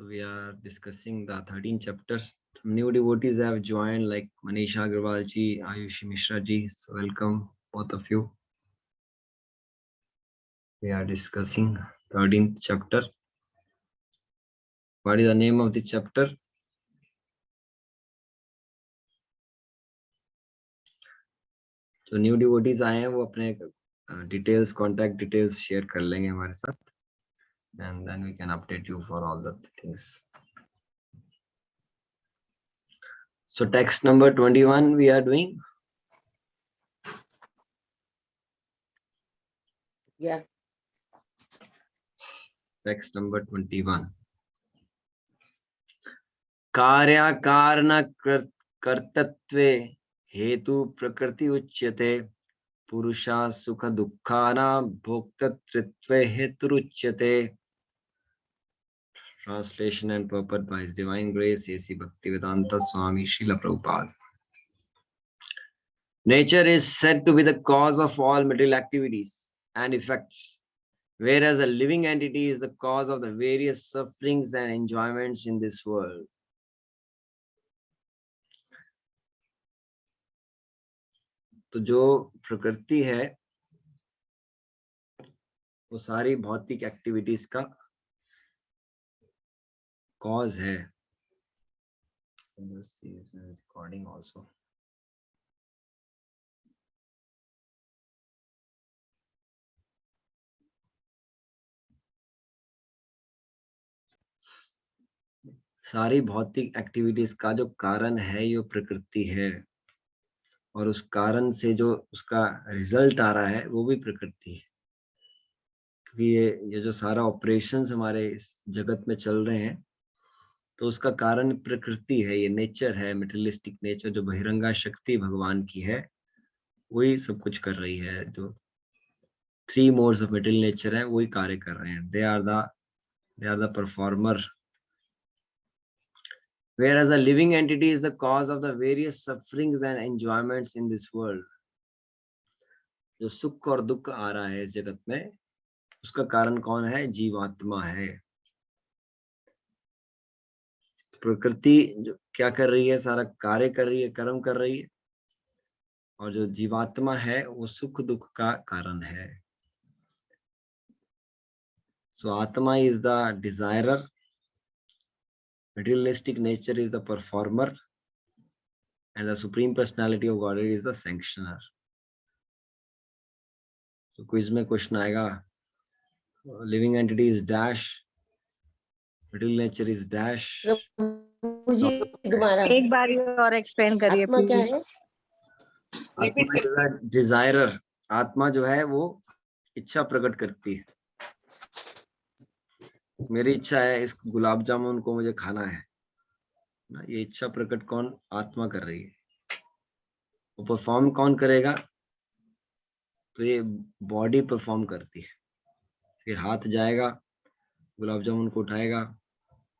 So we are discussing the 13 chapters. Some new devotees have joined, like Manisha Agrawal ji, Ayushi Mishra ji. So welcome both of you. We are discussing 13th chapter. What is the name of the chapter? जो new devotees आए हैं वो अपने details, contact details share कर लेंगे हमारे साथ, and then we can update you for all the things. So text number 21 we are doing. Yeah. Text number 21. कार्या कारण कर्तत्वे हेतु प्रकृति उच्यते, पुरुषा सुख दुःखानां भोक्तृत्वे हेतुरुच्यते. Translation and purport by His Divine Grace A.C. Bhaktivedanta Swami Srila Prabhupada. Nature is said to be the cause of all material activities and effects, whereas a living entity is the cause of the various sufferings and enjoyments in this world. तो जो प्रकृति है वो सारी भौतिक activities का cause है. Recording also. सारी भौतिक एक्टिविटीज का जो कारण है ये प्रकृति है, और उस कारण से जो उसका रिजल्ट आ रहा है वो भी प्रकृति है. क्योंकि ये जो सारा ऑपरेशंस हमारे इस जगत में चल रहे हैं तो उसका कारण प्रकृति है, ये नेचर है, मेटेरियलिस्टिक नेचर, जो बहिरंगा शक्ति भगवान की है वही सब कुछ कर रही है. जो 3 मोड्स ऑफ मेटेरियल नेचर है वही कार्य कर रहे हैं. They are the performer. Whereas a living entity is the cause of the various sufferings and enjoyments in this world. जो सुख और दुख आ रहा है इस जगत में उसका कारण कौन है? जीवात्मा है. प्रकृति जो क्या कर रही है? सारा कार्य कर रही है, कर्म कर रही है, और जो जीवात्मा है वो सुख दुख का कारण है. So Atma is the desirer, materialistic nature is the performer, and the Supreme Personality of Godhead is the sanctioner. So quiz में क्वेश्चन आएगा, living entity is dash, material nature is dash. मुझे दोबारा एक बार और एक्सप्लेन करिए आत्मा क्या please. है? आत्मा इज द डिजायरर. आत्मा जो है वो इच्छा प्रकट करती है. मेरी इच्छा है इस गुलाब जामुन को मुझे खाना है ना, ये इच्छा प्रकट कौन? आत्मा कर रही है. वो परफॉर्म कौन करेगा? तो ये बॉडी परफॉर्म करती है. फिर हाथ जाएगा, गुलाब जामुन को उठाएगा,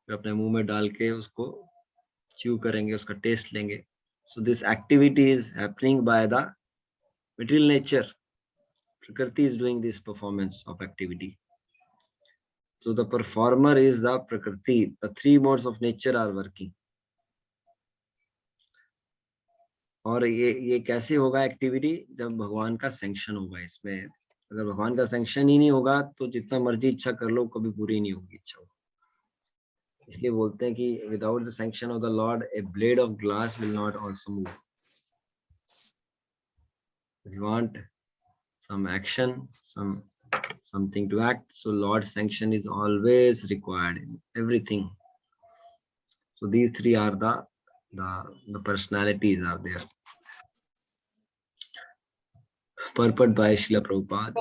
फिर अपने मुंह में डाल के उसको च्यू करेंगे, उसका टेस्ट लेंगे. So this activity is happening by the material nature. Prakriti is doing this performance of activity. So the performer is the Prakriti. The 3 modes of nature are working. और ये कैसे होगा एक्टिविटी? जब भगवान का सैंक्शन होगा इसमें. अगर भगवान का सैंक्शन ही नहीं होगा तो जितना मर्जी इच्छा कर लो कभी पूरी नहीं होगी इच्छा. इसलिए बोलते हैं कि without the sanction of the Lord A blade of glass will not also move. You want some action, something to act, so Lord's sanction is always required in everything. So these 3 are the personalities are there. Purport by Srila Prabhupada.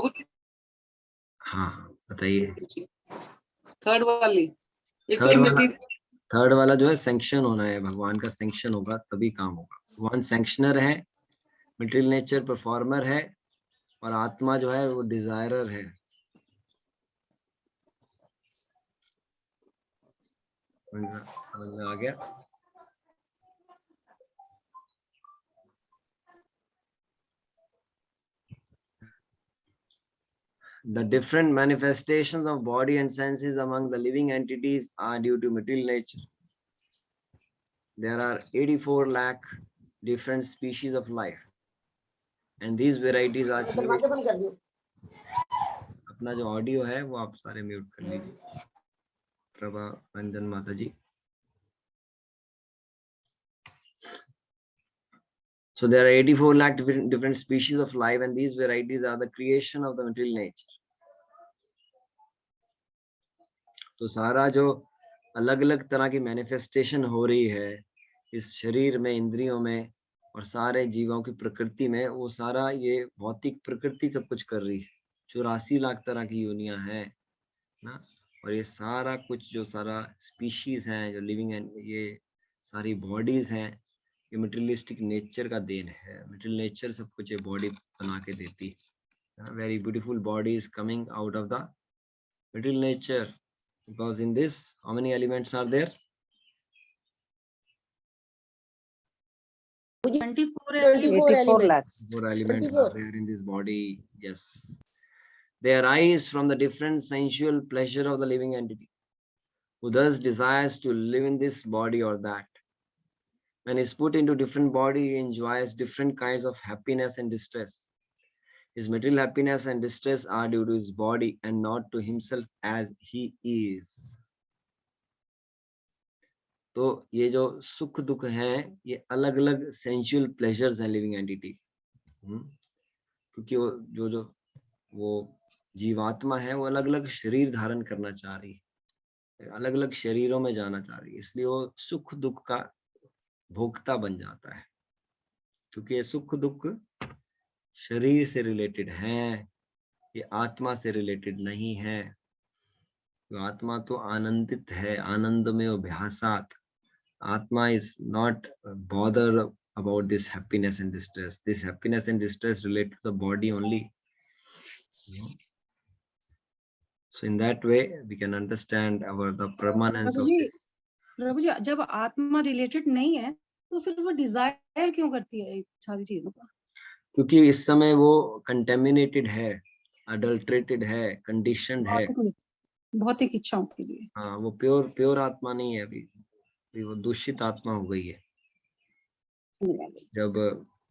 हाँ बताइए. Third वाला जो है sanction होना है, भगवान का sanction होगा तभी काम होगा. भगवान सैंक्शनर है, मटेरियल नेचर परफॉर्मर है, और आत्मा जो है वो डिजायरर है. समझ में आ गया? The different manifestations of body and senses among the living entities are due to material nature. There are 84 lakh different species of life, and these varieties are created. दरवाजा बंद कर दियो। अपना जो ऑडियो है वो आप सारे म्यूट कर लीजिए। प्रभा रंजन माता जी। So there are 84 lakh different species of life, and these varieties are the creation of the material nature. तो सारा जो अलग अलग तरह की मैनिफेस्टेशन हो रही है इस शरीर में, इंद्रियों में और सारे जीवों की प्रकृति में, वो सारा ये भौतिक प्रकृति सब कुछ कर रही है। 84 लाख तरह की योनियां हैं ना, और ये सारा कुछ जो सारा स्पीशीज हैं जो लिविंग है, ये सारी बॉडीज हैं, ये मटेरियलिस्टिक नेचर का देन है। मटेरियल नेचर सब कुछ ये बॉडी बना के देती है। Very beautiful body is coming out of the material nature, because in this how many elements are there? 24 elements. 4 elements 24. are there in this body. Yes, they arise from the different sensual pleasure of the living entity, who thus desires to live in this body or that. When he is put into different body, he enjoys different kinds of happiness and distress. His material happiness and distress are due to his body and not to himself as he is. तो ये जो सुख दुख हैं, ये अलग अलग sensual pleasures हैं लिविंग एंटिटी। क्योंकि वो जो वो जीवात्मा है वो अलग अलग शरीर धारण करना चाह रही है, अलग अलग शरीरों में जाना चाह रही है, इसलिए वो सुख दुख का भोक्ता बन जाता है। क्योंकि ये सुख दुख शरीर से रिलेटेड हैं, ये आत्मा से रिलेटेड नहीं है। तो आत्मा तो आनंदित है, आनंद में अभ्यासात। Atma is not bothered about this happiness and distress. This happiness and distress relate to the body only. So in that way, we can understand the permanence of this. प्रभु जी, जब आत्मा रिलेटेड नहीं है तो फिर वो डिजायर क्यों करती है सारी चीजों का? क्योंकि इस समय वो कंटेमिनेटेड है, अडल्ट्रेटेड है, कंडीशनड है, भौतिक इच्छाओं के लिए। हाँ, वो प्योर आत्मा नहीं है अभी, वो दूषित आत्मा हो गई है। जब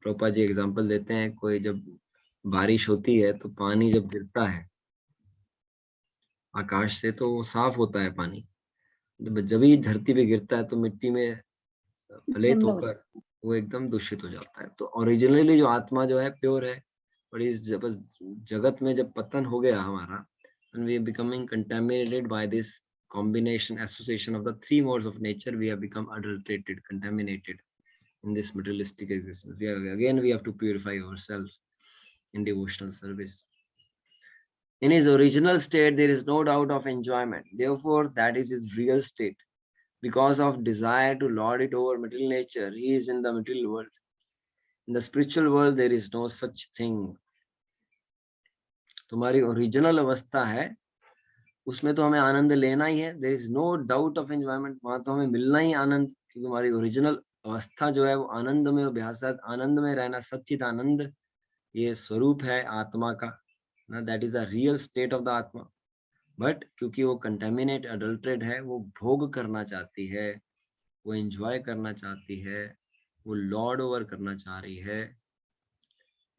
प्रभुपाद जी एग्जांपल देते हैं, कोई जब बारिश होती है तो पानी जब गिरता है आकाश से तो वो साफ होता है पानी, जब ही धरती पे गिरता है तो मिट्टी में फलित होकर वो एकदम दूषित हो जाता है। तो ओरिजिनली जो आत्मा जो है प्योर है, और इस जगत में जब पतन हो गया हमारा, and we are becoming contaminated by this combination association of the three modes of nature, we have become adulterated, contaminated in this materialistic existence. We have to purify ourselves in devotional service. In his original state there is no doubt of enjoyment, therefore that is his real state. Because of desire to lord it over material nature, he is in the material world. In the spiritual world there is no such thing. तुम्हारी original अवस्था है, उसमें तो हमें आनंद लेना ही है। There is no doubt of enjoyment, वहां तो हमें मिलना ही आनंद, क्योंकि हमारी ओरिजिनल अवस्था जो है वो आनंद में अभ्यासत, आनंद में रहना, सच्चित आनंद ये स्वरूप है आत्मा का ना, that is the real estate of the आत्मा। बट क्योंकि वो कंटेमिनेट अडल्ट्रेट है, वो भोग करना चाहती है, वो एंजॉय करना चाहती है, वो लॉर्ड ओवर करना चाह रही है,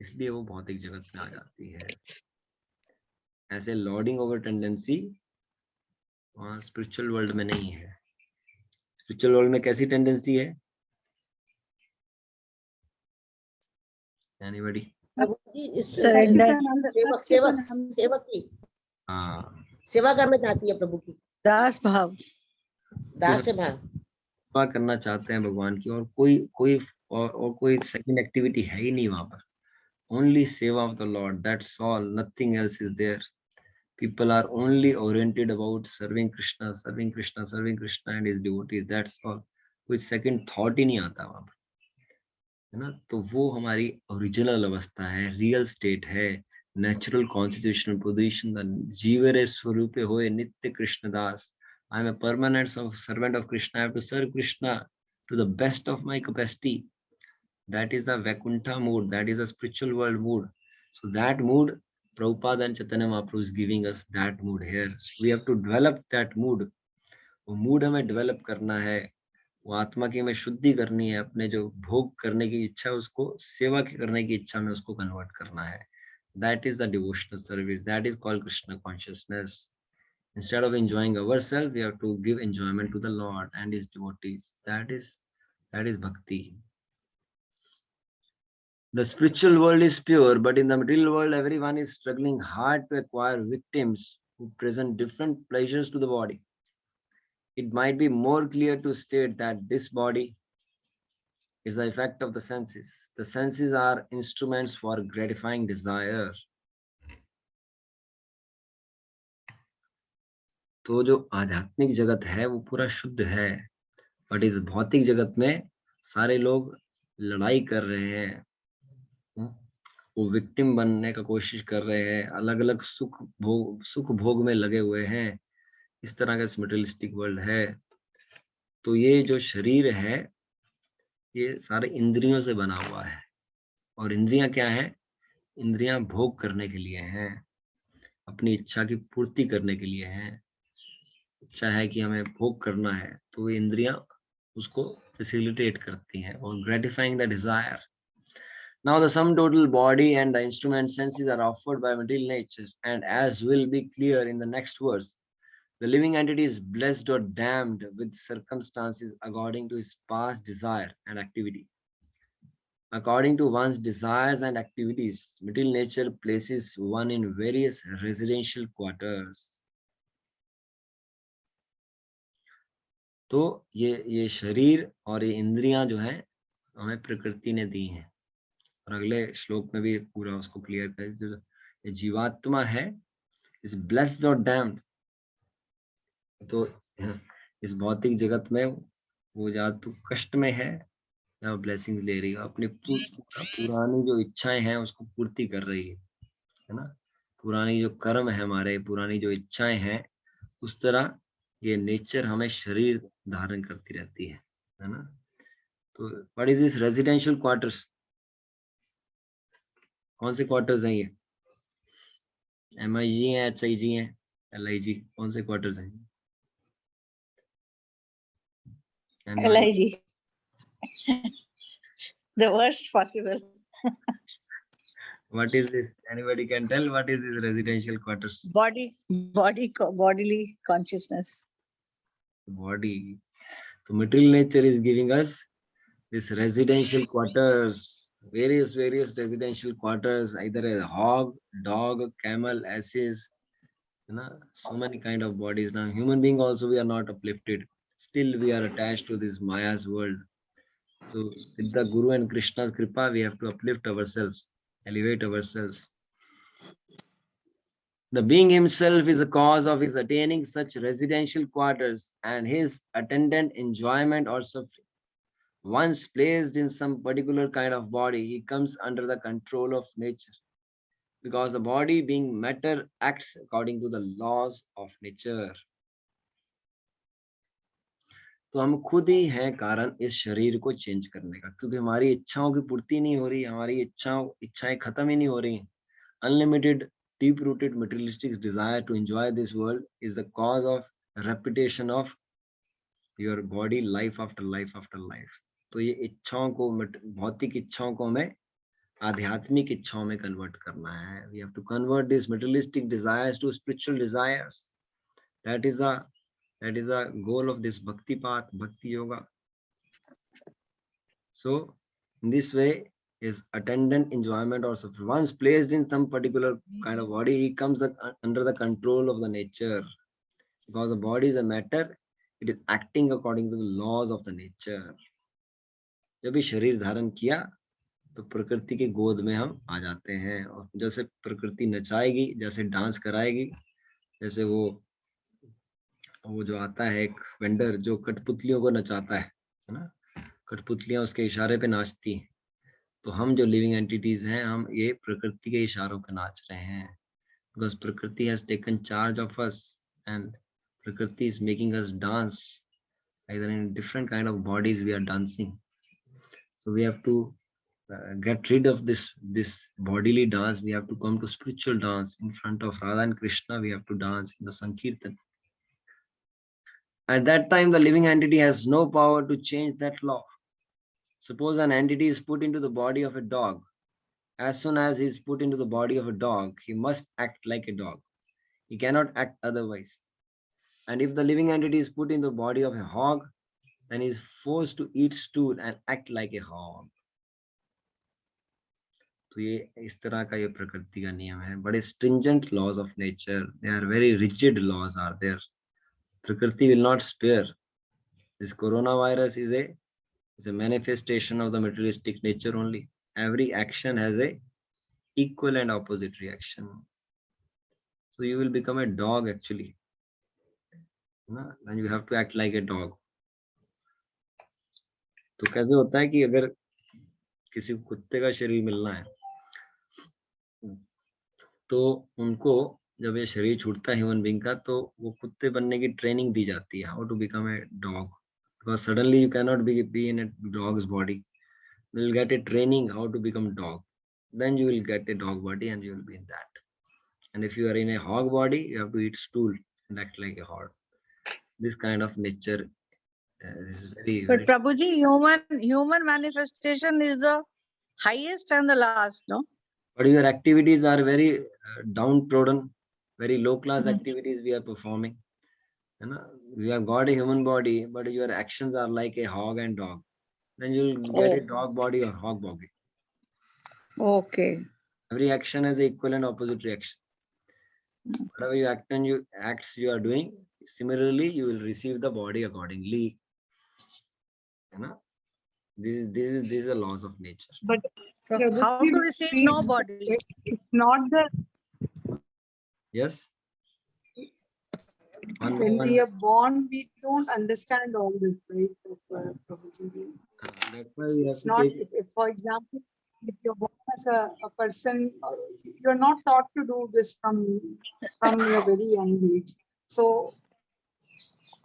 इसलिए वो भौतिक जगत में आ जाती है। ऐसे लॉर्डिंग ओवर टेंडेंसी वहाँ स्पिरिचुअल वर्ल्ड में नहीं है। स्पिरिचुअल वर्ल्ड में कैसी टेंडेंसी है? एनीबॉडी? सेवक की सेवा करना चाहती है प्रभु की, दास भाव, दास भाव सेवा करना चाहते हैं भगवान की, और कोई सेकंड एक्टिविटी है ही नहीं वहां पर। ओनली सेवा of the lord, that's all, nothing else is there. People are only oriented about serving Krishna, serving Krishna, serving Krishna and his devotees, that's all. कोई second thought ही नहीं आता वहां पर, है ना। तो वो हमारी ओरिजिनल अवस्था है, रियल स्टेट है, नेचुरल कॉन्स्टिट्यूशनल पोजीशन। जीवरे स्वरूपे होए नित्य कृष्ण दास, I am a permanent servant of Krishna, I have to serve Krishna to the best of my capacity. That is the Vaikuntha mood, that is the spiritual world mood. So that mood Prabhupada and Chaitanya Mahaprabhu is giving us that mood here. We have to develop that mood. वो mood हमें develop करना है, वो आत्मा की हमें शुद्धि करनी है, अपने जो भोग करने की इच्छा उसको सेवा करने की इच्छा में उसको कन्वर्ट करना है. That is the devotional service. That is called Krishna consciousness. Instead of enjoying ourselves, we have to give enjoyment to the Lord and His devotees. That is bhakti. The spiritual world is pure, but in the material world, everyone is struggling hard to acquire victims who present different pleasures to the body. It might be more clear to state that this body is the effect of the senses. The senses are instruments for gratifying desire. तो जो आध्यात्मिक जगत है वो पूरा शुद्ध है, but इस भौतिक जगत में सारे लोग लड़ाई कर रहे हैं, वो विक्टिम बनने का कोशिश कर रहे हैं, अलग अलग सुख भोग में लगे हुए हैं. इस तरह का मटेरियलिस्टिक वर्ल्ड है. तो ये जो शरीर है ये सारे इंद्रियों से बना हुआ है, और इंद्रियां क्या है? इंद्रियां भोग करने के लिए हैं, अपनी इच्छा की पूर्ति करने के लिए हैं. इच्छा है कि हमें भोग करना है तो ये इंद्रियां उसको फैसिलिटेट करती हैं और gratifying the desire. Now the sum total body and the instrument senses are offered by material nature, and as will be clear in the next verse, the living entity is blessed or damned with circumstances according to his past desire and activity. According to one's desires and activities, material nature places one in various residential quarters. तो ये शरीर और ये इंद्रियां जो हैं हमें प्रकृति ने दी हैं, और अगले श्लोक में भी पूरा उसको क्लियर कर, जो ये जीवात्मा है इस ब्लेस्ड और डैम्ड. तो इस भौतिक जगत में वो या तो कष्ट में है या ब्लेसिंग्स ले रही है, अपनी पुरानी जो इच्छाएं हैं उसको पूर्ति कर रही है ना. पुरानी जो कर्म है हमारे, पुरानी जो इच्छाएं हैं, उस तरह ये नेचर हमें शरीर धारण करती रहती है ना. तो what is this residential quarters? कौन से क्वार्टर्स हैं ये? MIG हैं, HIG हैं, LIG? कौन से क्वार्टर्स हैं? LIG. The worst possible. What is this? Anybody can tell what is this residential quarters? Bodily consciousness. Body. So material nature is giving us this residential quarters, various residential quarters, either a hog, dog, camel, asses, you know, so many kind of bodies. Now human being also we are not uplifted. Still we are attached to this Maya's world. So with the Guru and Krishna's kripa, we have to uplift ourselves, elevate ourselves. The being himself is the cause of his attaining such residential quarters and his attendant enjoyment or suffering. Once placed in some particular kind of body, he comes under the control of nature, because the body being matter acts according to the laws of nature. तो हम खुद ही हैं कारण इस शरीर को change करने का, क्योंकि हमारी इच्छाओं की पूर्ति नहीं हो रही, हमारी इच्छाएं खत्म ही नहीं हो रही. Unlimited, deep-rooted materialistic desire to enjoy this world is the cause of repetition of your body life after life after life. तो ये इच्छाओं को, भौतिक इच्छाओं को हमें आध्यात्मिक इच्छाओं में कन्वर्ट करना है. We have to convert these materialistic desires to spiritual desires. That is the goal of this bhakti path, bhakti yoga. So in this way, his attendant enjoyment or suffering. Once placed in some particular kind of body, he comes under the control of the nature. Because the body is a matter, it is acting according to the laws of the nature. जब भी शरीर धारण किया तो प्रकृति के गोद में हम आ जाते हैं, और जैसे प्रकृति नचाएगी, जैसे डांस कराएगी, जैसे वो जो आता है एक वेंडर जो कठपुतलियों को नचाता है ना, कठपुतलियां उसके इशारे पे नाचती हैं. तो हम जो लिविंग एंटिटीज हैं, हम ये प्रकृति के इशारों पे नाच रहे हैं. Because Prakriti has taken charge of us, and Prakriti is making us dance. Either in different kind of bodies we are dancing. So we have to get rid of this bodily dance. We have to come to spiritual dance. In front of Radha and Krishna, we have to dance in the Sankirtan. At that time, the living entity has no power to change that law. Suppose an entity is put into the body of a dog. As soon as he is put into the body of a dog, he must act like a dog. He cannot act otherwise. And if the living entity is put in the body of a hog, then he is forced to eat stool and act like a hog. तो ये इस तरह का ये प्रकृति का नियम है. बड़े stringent laws of nature. They are very rigid laws are there. Prakriti will not spare. This coronavirus is a manifestation of the materialistic nature only. Every action has a equal and opposite reaction. So you will become a dog actually. And you have to act like a dog. तो कैसे होता है कि अगर किसी को कुत्ते का शरीर मिलना है तो उनको जब ये शरीर छूटता है ह्यूमन बीइंग का तो वो कुत्ते बनने की ट्रेनिंग दी जाती है, how to become a dog. Because suddenly you cannot be in a dog's body. You will get a training how to become dog. Then you will get a dog body and you will be in that. And if you are in a hog body, you have to eat stool and act like a hog. This kind of nature is very. But Prabhuji, human manifestation is the highest and the last, no? But your activities are very downtrodden, very low class activities we are performing. We have got a human body, but your actions are like a hog and dog. Then you will get a dog body or hog body. Okay. Every action has an equal and opposite reaction. Whatever you acts you are doing, similarly you will receive the body accordingly. This is the laws of nature. But So how to receive no body? it's not the Yes. when we are born, we don't understand all this, right? Prabhuji. That's why we have It's to not, take. if, for example, if you're born as a person, you're not taught to do this from your very young age. So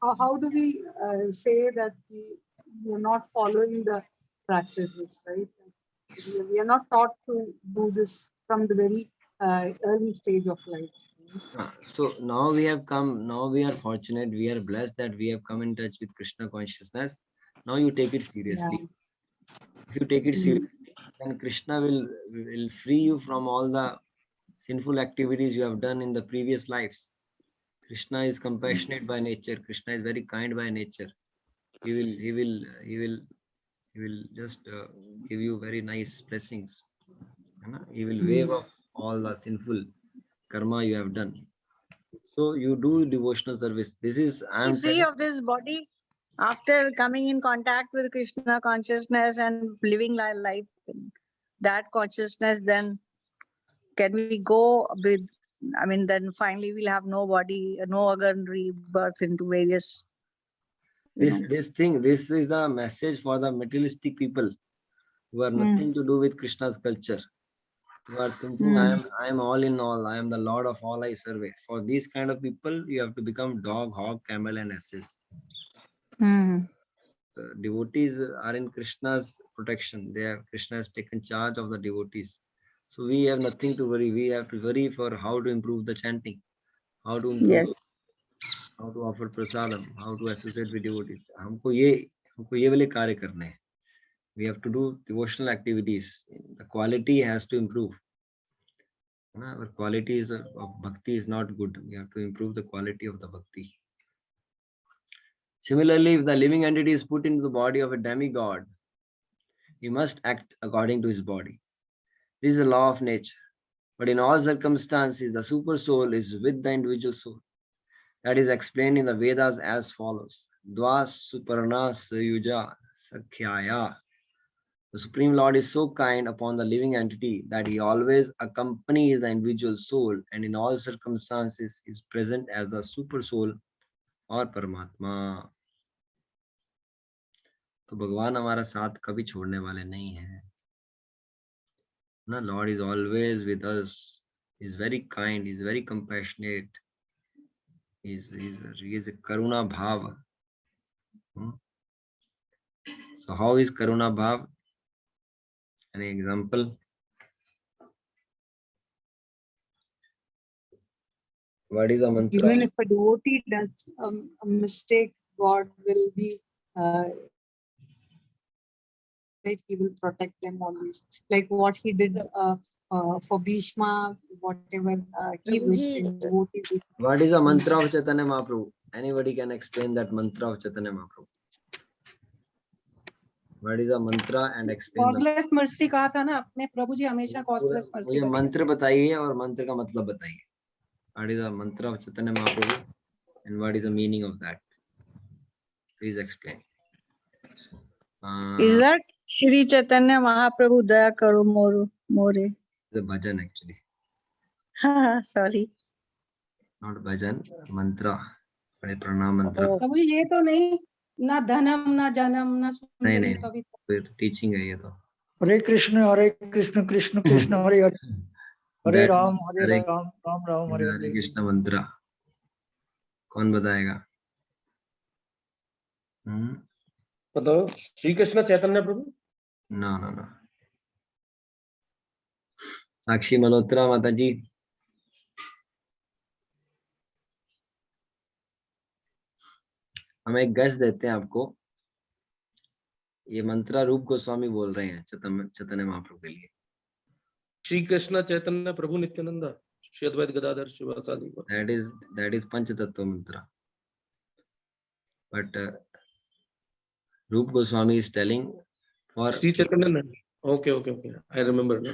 how do we say that we are not following the practices, right? We are not taught to do this from the very early stage of life. So now we have come, now we are fortunate, we are blessed that we have come in touch with Krishna consciousness. Now you take it seriously. Yeah. If you take it seriously, then Krishna will free you from all the sinful activities you have done in the previous lives. Krishna is compassionate by nature. Krishna is very kind by nature. He will just give you very nice blessings. He will waive off all the sinful karma you have done. So you do devotional service. This is I am Free of this body after coming in contact with Krishna consciousness and living life, that consciousness, then can we go with, I mean, then finally we'll have no body, no again rebirth into various. This is the message for the materialistic people who have nothing to do with Krishna's culture. Who are thinking I am all in all, I am the Lord of all I serve. For these kind of people, you have to become dog, hog, camel, and asses. The devotees are in Krishna's protection. Krishna has taken charge of the devotees. So we have nothing to worry. We have to worry for how to improve the chanting, how to improve, how to offer prasadam, how to associate with devotees. हमको ये वाले कार्य करने हैं. We have to do devotional activities. The quality has to improve. Our quality of bhakti is not good. We have to improve the quality of the bhakti. Similarly, if the living entity is put into the body of a demigod, he must act according to his body. This is a law of nature. But in all circumstances, the super soul is with the individual soul. That is explained in the Vedas as follows. Dva Suparna Sayuja Sakhyaya. The Supreme Lord is so kind upon the living entity that he always accompanies the individual soul and in all circumstances is present as the super soul or Paramatma. तो भगवान हमारा साथ कभी छोड़ने वाले नहीं हैं. Lord is always with us. He's very kind. He's very compassionate. He is a Karuna Bhav. So how is Karuna Bhav? Any example? What is a mantra? Even if a devotee does a mistake, God will be that he will protect them always. Like what he did for Bhishma, whatever he wished in devotee. What is a mantra of Chaitanya Mahaprabhu? Anybody can explain that mantra of Chaitanya Mahaprabhu? What is a mantra and explain? Causeless mercy कहा था ना आपने, प्रभु जी हमेशा causeless mercy मुझे मंत्र बताइए और मंत्र का मतलब बताइए. What is the mantra of Chaitanya Mahaprabhu and what is the meaning of that? Please explain. Is that Shri Chaitanya Mahaprabhu Daya Karo More? The bhajan actually. Sorry. Not bhajan, mantra. Pranam mantra. प्रभु जी ये तो नहीं, ना धनम ना जनम ना सुंदरी कविता. ये तो teaching है ये तो. Hare Krishna Krishna Krishna Hare Hare Hare Ram Ram Ram Hare Hare Krishna mantra. कौन बताएगा? बताओ. श्री कृष्ण चैतन्य प्रभु. No. साक्षी मल्होत्रा माता जी. हम एक गैस देते हैं आपको. ये मंत्रा रूप गोस्वामी बोल रहे हैं चैतन्य महाप्रभु के लिए. श्री कृष्ण चैतन्य प्रभु नित्यानंद श्री अद्वैत गदाधर शिवासादि. That is पंच तत्व मंत्र. But Rup Goswami is telling for Shri Chaitanya. Okay. I remember now.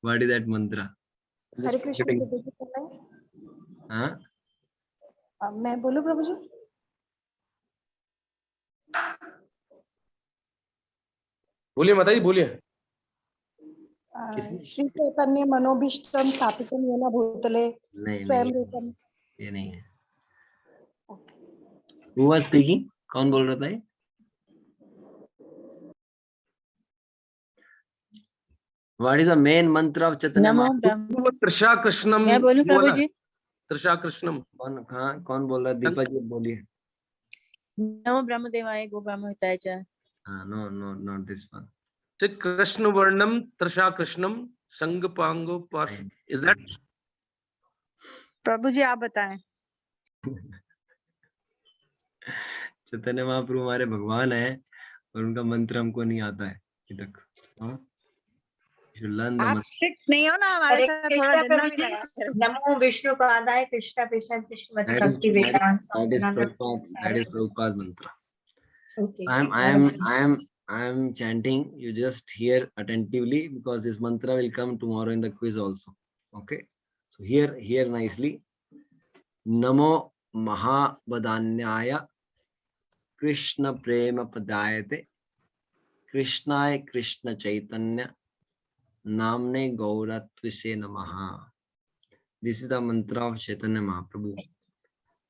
What is that mantra? हरे कृष्ण. हाँ. मैं बोलूं प्रभु जी? बोलिए माता जी बोलिए. श्री चैतन्य मनोभीष्टम स्थापितम येन भूतले स्वयं रूपम. ये नहीं है. Who was speaking? कौन बोल रहा था ये? What is the main mantra of Chaitanya Mahaprabhu? Trisha कृष्णम. मैं बोलूं प्रभु जी? त्रिशा कृष्णम. कौन बोल रहा है? दीपा जी बोलिए. नमो ब्रह्मदेवाय गो ब्रह्महिताय च. No, not this one. Krishna वर्णम Trisha कृष्णम संग पांगो पाश. Is that? प्रभु जी आप बताएं. चैतन्य महाप्रभु हमारे भगवान है और उनका मंत्र हमको नहीं आता है अभी तक. आप स्ट्रिक्ट नहीं हो ना हमारे साथ, थोड़ा डरना भी लगा. नमो विष्णु पादाय कृष्ण कृष्ण कृष्ण भक्ति वेदांत. That is Prabhupada's mantra. Okay. I am chanting. You just hear attentively because this mantra will come tomorrow in the quiz also. Okay. So hear nicely. Namo Mahavadanyaya Krishna Prema Padayate Krishnaya Krishna Chaitanya Namne Gauratvise Namaha. This is the mantra of Chaitanya Mahaprabhu.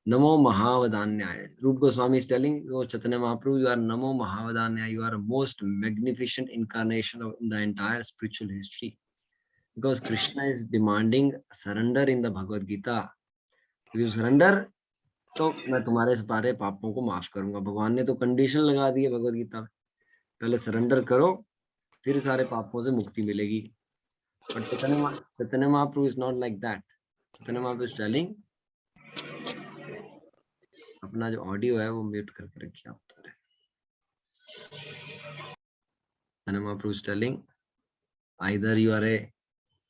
Namo Mahavadanyaya. Rupa Goswami is telling, oh Chaitanya Mahaprabhu, you are Namo Mahavadanyaya. You are a most magnificent incarnation of the entire spiritual history. Because Krishna is demanding surrender in the Bhagavadgita. If you surrender, तो मैं तुम्हारे सारे पापों को माफ करूंगा. भगवान ने तो कंडीशन लगा दी है भगवदगीता में. पहले सरेंडर करो, फिर सारे पापों से मुक्ति मिलेगी. But Chaitanya Mahaprabhu is not like that. Chaitanya Mahaprabhu is telling, अपना जो ऑडियो है वो म्यूट करके रखिए आप. Chaitanya Mahaprabhu is telling, either you are a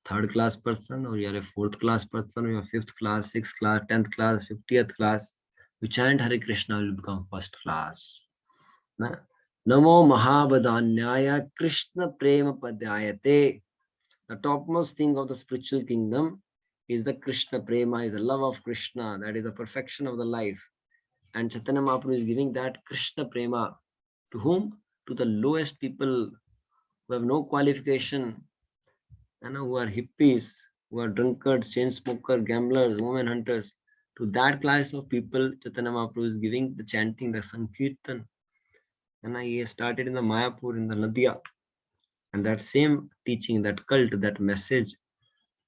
third class person or you are a fourth class person or you are fifth class, sixth class, 10th class, 50th class. You chant Hare Krishna will become first class. Namo Mahavadanyaya Krishna Prema Padayate. The topmost thing of the spiritual kingdom is the Krishna Prema, is the love of Krishna. That is the perfection of the life. And Chaitanya Mahaprabhu is giving that Krishna Prema to whom? To the lowest people who have no qualification, who are hippies, who are drunkards, chain smokers, gamblers, women hunters. To that class of people, Chaitanya Mahaprabhu is giving the chanting, the Sankirtan. And he started in the Mayapur, in the Nadia. And that same teaching, that cult, that message,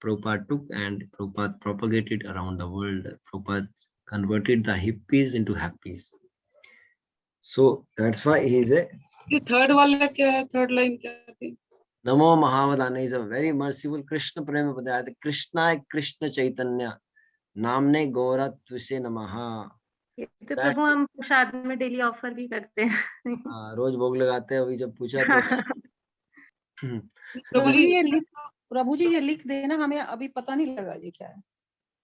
Prabhupada took and Prabhupada propagated around the world. Prabhupada converted the hippies into happies. So that's why he is a ये third वाला क्या है? Third line क्या थी? नमो महावदाने is a very merciful Krishna प्रेम पदार्थ कृष्णाय कृष्ण चैतन्य नामने गौरत्व से नमः। तो प्रभु हम प्रसाद में डेली ऑफर भी करते हैं। हाँ, रोज भोग लगाते हैं। अभी जब पूछा तो प्रभु जी ये लिख देना, हमें अभी पता नहीं लगा ये क्या है।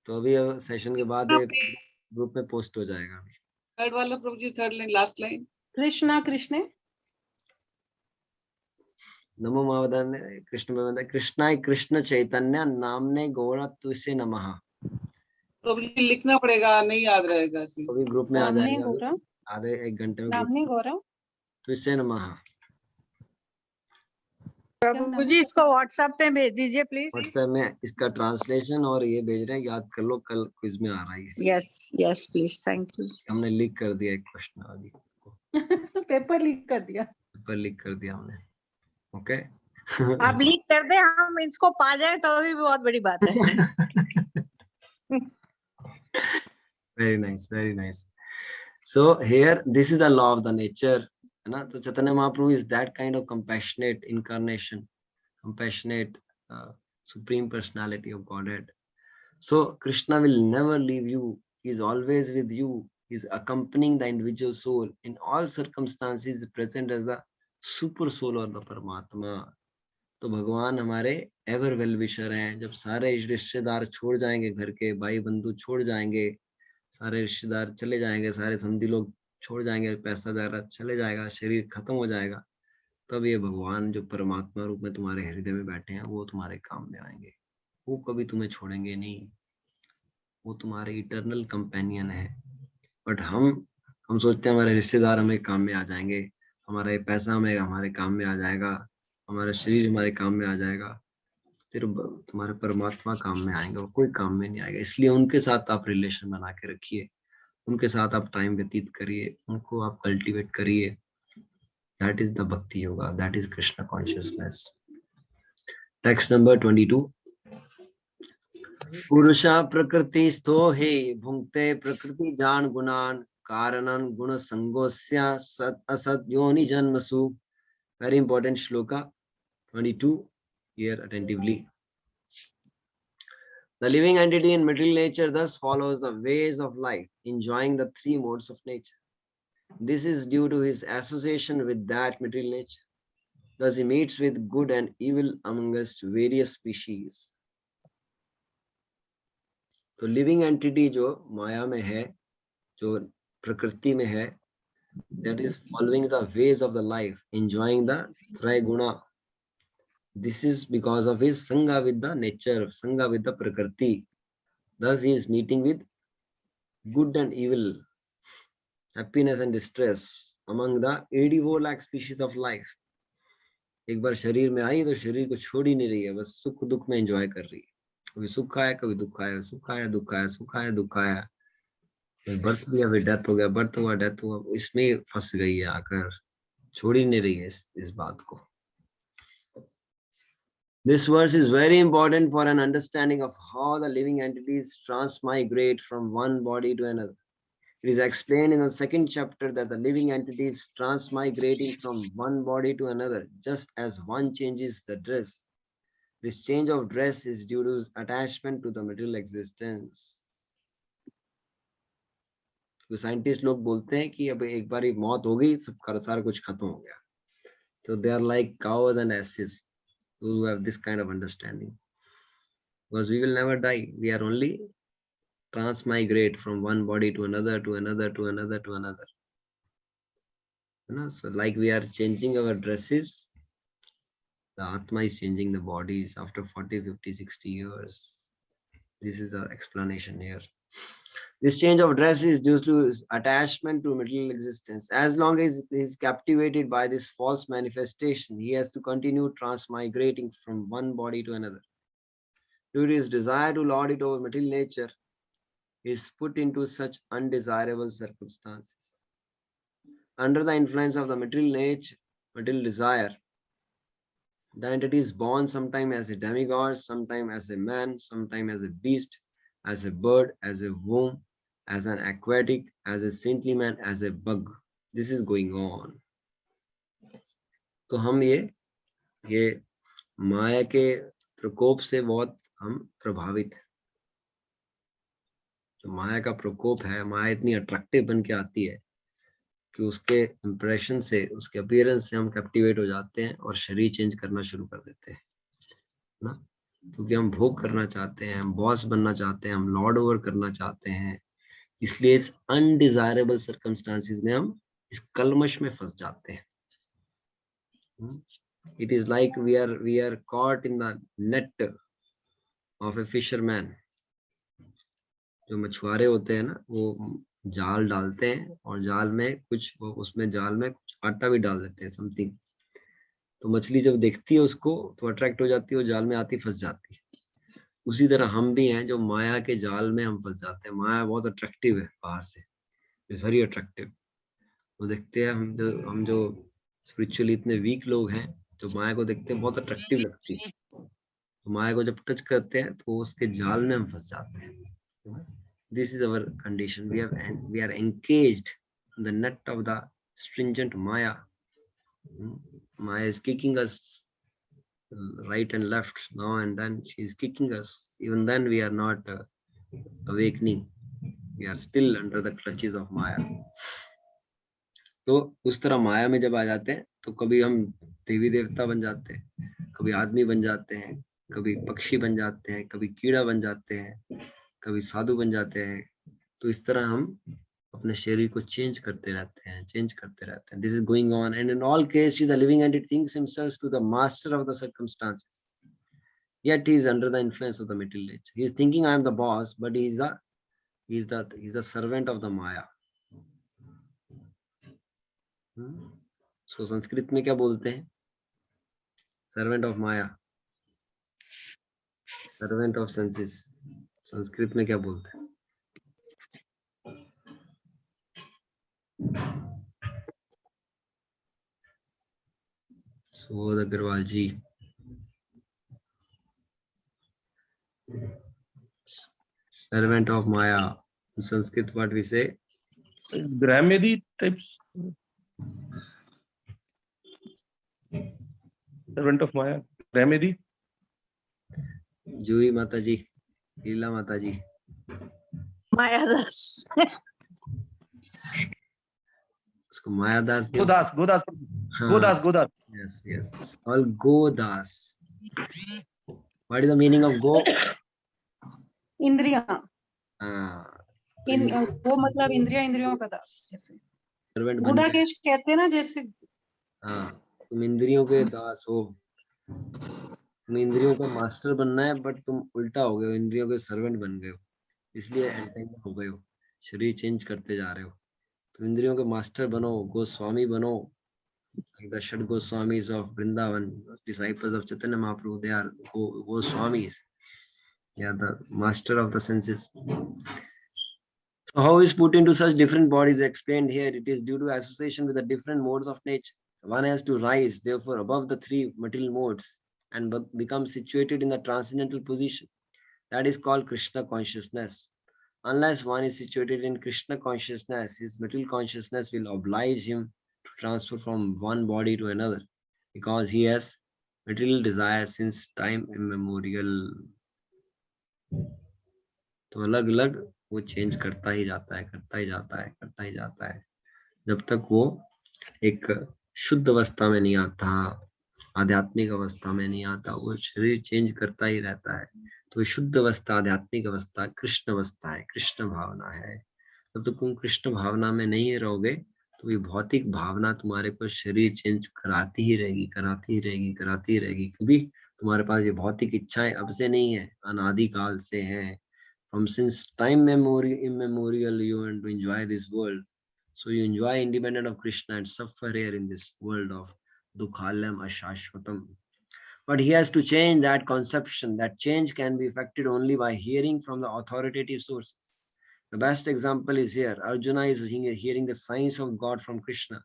तो अभी सेशन के बाद ग्रुप में पोस्ट हो जाएगा। थर्ड वाला प्रभु जी, third line, last line. Krishna Krishna नमो महावदाने कृष्ण प्रेम कृष्णाय कृष्ण चैतन्य नामने गौरत्व से नमः। प्रभु जी लिखना पड़ेगा, नहीं याद रहेगा। अभी ग्रुप में आ जाएगा आधे एक घंटे में। नामने गौरव तो इससे नमः। प्रभु जी इसको व्हाट्सएप पे भेज दीजिए प्लीज। व्हाट्सएप में इसका ट्रांसलेशन और ये भेज रहे हैं, याद कर लो, कल क्विज में आ रहा है। Yes yes please, thank you. हमने लिख कर दिया एक क्वेश्चन अभी पेपर लीक कर दिया। पेपर लिख कर दिया हमने। ओके आप लीक कर दे, हम इसको पा जाए तो भी बहुत बड़ी बात है। Very nice, very nice. So here this is the law of the nature, है ना। तो Chaitanya Mahaprabhu is that kind of compassionate incarnation, compassionate supreme personality of godhead. So Krishna will never leave you. He is always with you. He is accompanying the individual soul in all circumstances, present as the super soul or the Paramatma. तो भगवान हमारे ever well wisher हैं. जब सारे रिश्तेदार छोड़ जाएंगे, घर के भाई बंधु छोड़ जाएंगे, सारे रिश्तेदार चले जाएंगे, सारे समधी लोग छोड़ जाएंगे, पैसा वगैरह चले जाएगा, शरीर खत्म हो जाएगा, तब ये भगवान जो परमात्मा रूप में तुम्हारे हृदय में बैठे हैं वो तुम्हारे काम में आएंगे. वो कभी तुम्हें छोड़ेंगे नहीं, वो तुम्हारे इटर्नल कंपेनियन है. बट हम सोचते हैं हमारे रिश्तेदार हमें काम में आ जाएंगे, हमारा ये पैसा हमारे काम में आ जाएगा, हमारा शरीर हमारे काम में आ जाएगा. सिर्फ तुम्हारे परमात्मा काम में आएंगे, वो कोई काम में नहीं आएगा. इसलिए उनके साथ आप रिलेशन बना के रखिए, उनके साथ आप टाइम व्यतीत करिए, उनको आप कल्टीवेट करिए. दैट इज द भक्ति yoga, that is Krishna consciousness. Text number 22. पुरुषा प्रकृति स्थो हे भुंक्ते प्रकृति जान गुणान कारणन गुण संगोस्या सत असत योनि जन्मसु. Very important shloka 22. Hear attentively. The living entity in material nature thus follows the ways of life, enjoying the three modes of nature. This is due to his association with that material nature. Thus he meets with good and evil amongst various species. तो living entity जो माया में है, जो प्रकृति में है, that is following the ways of the life, enjoying the triguna. This is because of his sangha with the nature, sangha with the prakriti. Thus he is meeting with good and evil, happiness and distress among the 84 lakh species of life. एक बार शरीर में आई तो शरीर को छोड़ ही नहीं रही है, बस सुख दुख में एंजॉय कर रही है. कभी सुख आया, कभी दुख आया, सुख आया, दुख आया, सुख आया, दुख आया. बर्थ दिया, फिर डेथ हो गया, बर्थ हुआ, डेथ हुआ, इसमें फंस गई है आकर, छोड़ ही नहीं रही है इस बात को. This verse is very important for an understanding of how the living entities transmigrate from one body to another. It is explained in the second chapter that the living entities transmigrating from one body to another, just as one changes the dress. This change of dress is due to attachment to the material existence. तो scientist लोग बोलते हैं कि अब एक बार मौत हो गई, सब सारा कुछ खत्म हो गया. So they are like cows and asses, who have this kind of understanding. Because we will never die. We are only transmigrate from one body to another, to another, to another, to another. You know, so like we are changing our dresses, the Atma is changing the bodies after 40, 50, 60 years. This is the explanation here. This change of dress is due to his attachment to material existence. As long as he is captivated by this false manifestation, he has to continue transmigrating from one body to another. Due to his desire to lord it over material nature, he is put into such undesirable circumstances. Under the influence of the material nature, material desire, the entity is born sometime as a demigod, sometime as a man, sometime as a beast, as a bird, as a worm, as an aquatic, as a saintly man, as a bug. This is going on. तो हम ये माया के प्रकोप से बहुत हम प्रभावित हैं। जो माया का प्रकोप है, माया इतनी अट्रैक्टिव बन के आती है कि उसके इंप्रेशन से, उसके अपीयरेंस से हम कैप्टिवेट हो जाते हैं और शरीर चेंज करना शुरू कर देते हैं ना, क्योंकि हम भोग करना चाहते हैं, हम बॉस बनना चाहते हैं, हम लॉर्ड ओवर करना चाहते हैं। इसलिए इस अनडिजायरेबल सर्कमस्टांसिस में हम इस कलमश में फंस जाते हैं। It is like we are caught in the net of a fisherman. जो मछुआरे होते हैं ना, वो जाल डालते हैं और जाल में कुछ, वो उसमें जाल में कुछ आटा भी डाल देते हैं, समथिंग। तो मछली जब देखती है उसको तो अट्रैक्ट हो जाती है, वो जाल में आती फंस जाती है। उसी तरह हम भी हैं, जो माया के जाल में हम फंस जाते हैं। माया बहुत अट्रैक्टिव है बाहर से, इट्स वेरी अट्रैक्टिव। वो देखते हैं, हम जो स्पिरिचुअली इतने वीक लोग हैं, जो माया को देखते हैं बहुत अट्रैक्टिव लगती है, तो माया को जब टच करते हैं तो उसके जाल में हम फंस जाते हैं। This is our condition. We are engaged in the net of the stringent Maya. Maya is kicking us right and left now and then. She is kicking us. Even then we are not awakening. We are still under the clutches of Maya. तो उस तरह माया में जब आ जाते हैं तो कभी हम देवी देवता बन जाते हैं, कभी आदमी बन जाते हैं, कभी पक्षी बन जाते हैं, कभी कीड़ा बन जाते हैं, कभी साधु बन जाते हैं। तो इस तरह हम अपने शरीर को चेंज करते रहते हैं। This is going on and in all cases the living entity thinks himself to the master of the circumstances, yet he is under the influence of the material nature. He is thinking I am the boss, but he is the servant of the Maya. So Sanskrit में क्या बोलते हैं? Servant of Maya, servant of senses. Sanskrit में क्या बोलते हैं? सुबोध अग्रवाल जी। Servant of Maya. In Sanskrit, what we say? Gramedy types. Servant of Maya. Gramedy. जूही माता जी, लीला माता जी। मायादास। उसको Mayadas. गोदास, गोदास, गोदास, गोदास. Yes, yes. It's called Godas. What is the meaning of go? इंद्रिया। वो मतलब इंद्रिया, इंद्रियों का दास। जैसे गुडाकेश कहते हैं ना, जैसे। हाँ, तुम इंद्रियों के दास हो, तुम इंद्रियों का मास्टर बनना है, बट तुम उल्टा हो गए हो, इंद्रियों के सर्वेंट बन गए हो, इसलिए एंटेंगल हो गए हो, शरीर चेंज करते जा रहे हो। तो इंद्रियों के मास्टर बनो, गोस्वामी बनो, like the Shad Goswamis of Vrindavan, disciples of Chaitanya Mahaprabhu, they are Goswamis. They are the master of the senses. So how is put into such different bodies explained here? It is due to association with the different modes of nature. One has to rise, therefore, above the three material modes and become situated in the transcendental position. That is called Krishna consciousness. Unless one is situated in Krishna consciousness, his material consciousness will oblige him to transfer from one body to another, because he has material desire since time immemorial. तो अलग अलग वो change करता ही जाता है, जब तक वो एक शुद्ध अवस्था में नहीं आता, आध्यात्मिक अवस्था में नहीं आता, वो शरीर चेंज करता ही रहता है। तो शुद्ध अवस्था, आध्यात्मिक अवस्था कृष्ण अवस्था है, कृष्ण भावना है। जब तक तुम कृष्ण भावना में नहीं रहोगे तो ये भौतिक भावना तुम्हारे को शरीर चेंज कराती ही रहेगी, क्योंकि तुम्हारे पास ये भौतिक इच्छाएं अब से नहीं है, अनादि काल से हैं। From since time immemorial you want to enjoy this world, so you enjoy independent of Krishna and suffer here in this world of dukhalam ashashvatam. But he has to change that conception. That change can be effected only by hearing from the authoritative sources. The best example is here. Arjuna is hearing the signs of God from Krishna.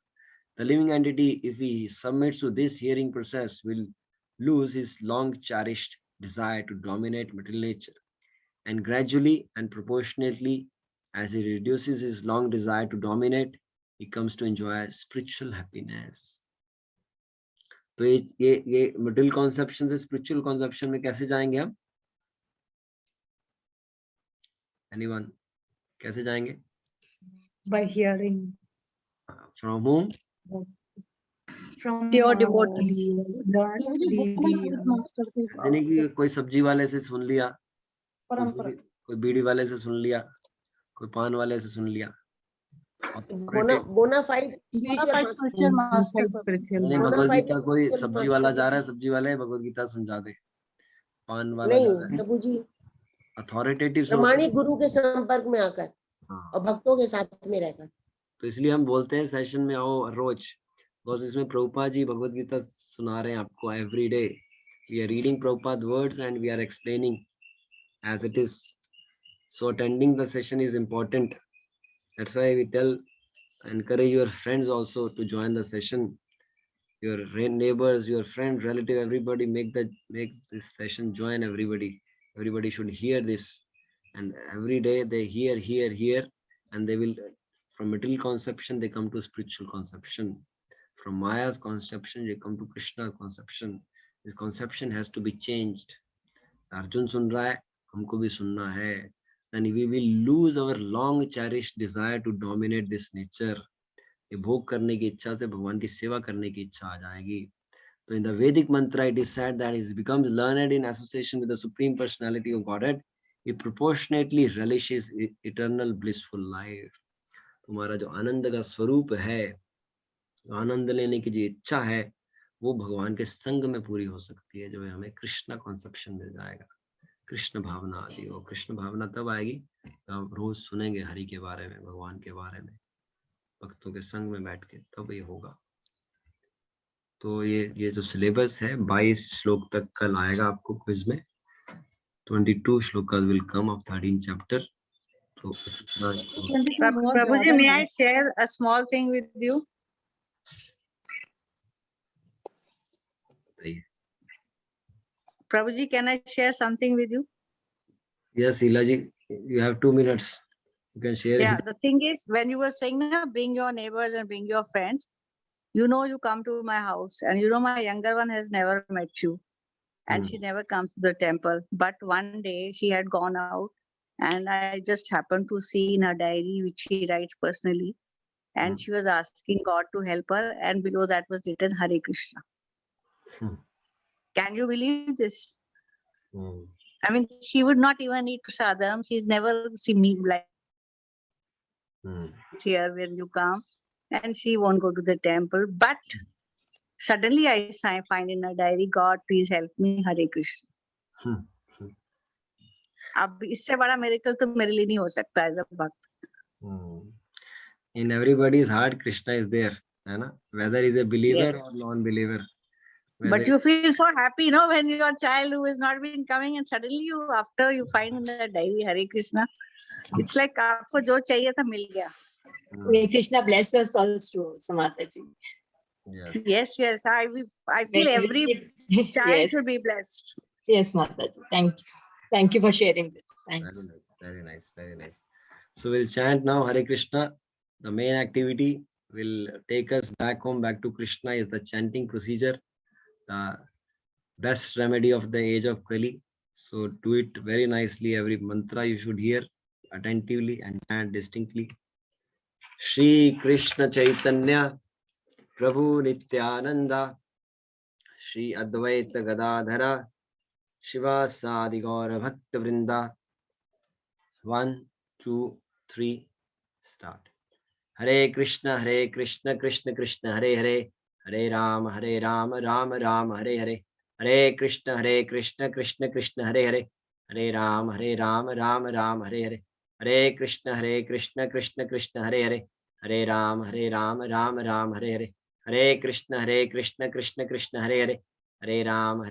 The living entity, if he submits to this hearing process, will lose his long cherished desire to dominate material nature. And gradually and proportionately, as he reduces his long desire to dominate, he comes to enjoy spiritual happiness. तो ये middle conception से spiritual conception में कैसे जाएंगे हम? Anyone, कैसे जाएंगे? By hearing. From whom? From Pure devotee. यानी कि कोई सब्जी वाले से सुन लिया, कोई बीड़ी वाले से सुन लिया, कोई पान वाले से सुन लिया, bona fide Spiritual master. Bhagavad Gita कोई सब्जी वाला जा रहा है, सब्जी वाले भगवद गीता समझा दे, पान वाला नहीं जा रहा है, प्रभु जी, अथॉरिटेटिव प्रमाणिक गुरु के संपर्क में आकर और भक्तों के साथ में रहकर। तो इसलिए हम बोलते हैं सेशन में आओ रोज, बिकॉज इसमें प्रभुपाद जी भगवद गीता सुना रहे हैं आपको every day. We are reading Prabhupada words and we are explaining as it is, so attending the session is important. That's why we tell, encourage your friends also to join the session, your neighbors, your friend, relative, everybody make this session, join everybody should hear this, and every day they hear, and they will, from material conception they come to spiritual conception, from Maya's conception they come to Krishna's conception. This conception has to be changed. Arjun sun raha hai, humko bhi sunna hai, then we will lose our long cherished desire to dominate this nature. ये भोग करने की इच्छा से भगवान की सेवा करने की इच्छा आ जाएगी। तो in the Vedic mantra it is said that he becomes learned in association with the Supreme Personality of Godhead. He proportionately relishes eternal blissful life. तुम्हारा जो आनंद का स्वरूप है, आनंद लेने की जो इच्छा है, वो भगवान के संग में पूरी हो सकती है, जो हमें कृष्ण कॉन्सेप्शन मिल जाएगा, कृष्ण भावना आदि। वो कृष्ण भावना तब आएगी जब आप रोज सुनेंगे हरि के बारे में, भगवान के बारे में, भक्तों के संग में बैठ के, तब ये होगा। तो ये जो सिलेबस है 22 श्लोक तक कल आएगा आपको क्विज में। 22 shlokas will come of 13 chapter. तो Prabhuji, may I share a small thing with you? Prabhuji, can I share something with you? Yes, Srila ji, you have 2 minutes. You can share. Yeah, the thing is, when you were saying, bring your neighbors and bring your friends, you come to my house, and my younger one has never met you, and she never comes to the temple. But one day she had gone out, and I just happened to see in her diary, which she writes personally, and she was asking God to help her, and below that was written Hare Krishna. Can you believe this? I mean, she would not even eat prasadam. She's never seen me like here when you come, and she won't go to the temple. But suddenly I find in her diary, God, please help me, Hare Krishna. अब इससे बड़ा miracle तो मेरे लिए नहीं हो सकता है जब भक्त. In everybody's heart, Krishna is there, है ना? Whether he's a believer or non-believer. But you feel so happy, when your child who has not been coming, and suddenly after you find in the diary Hare Krishna, it's like आपको जो चाहिए था मिल गया. May Krishna bless us also, Samata ji. Yes. Yes. I feel every child should be blessed. Yes, Mata ji. Thank you. Thank you for sharing this. Thanks. Very nice. So we'll chant now Hare Krishna. The main activity will take us back home, back to Krishna, is the chanting procedure, the best remedy of the age of Kali. So do it very nicely. Every mantra you should hear attentively and chant distinctly. Shri Krishna Chaitanya Prabhu Nityananda Shri Advaita Gadadhara Shiva Sadi Gaura Bhakta Vrinda. 1, 2, 3, start. Hare Krishna, Krishna Krishna, Hare Hare, Hare Rama, Rama Rama, Hare Hare. Hare Krishna, Krishna Krishna, Hare Hare, Hare Rama, Rama Rama, Hare Hare. Hare Krishna, Krishna Krishna, Hare Hare, Hare Rama, Rama Rama, Hare Hare. Hare Krishna, Krishna Krishna, Hare Hare, Hare Rama,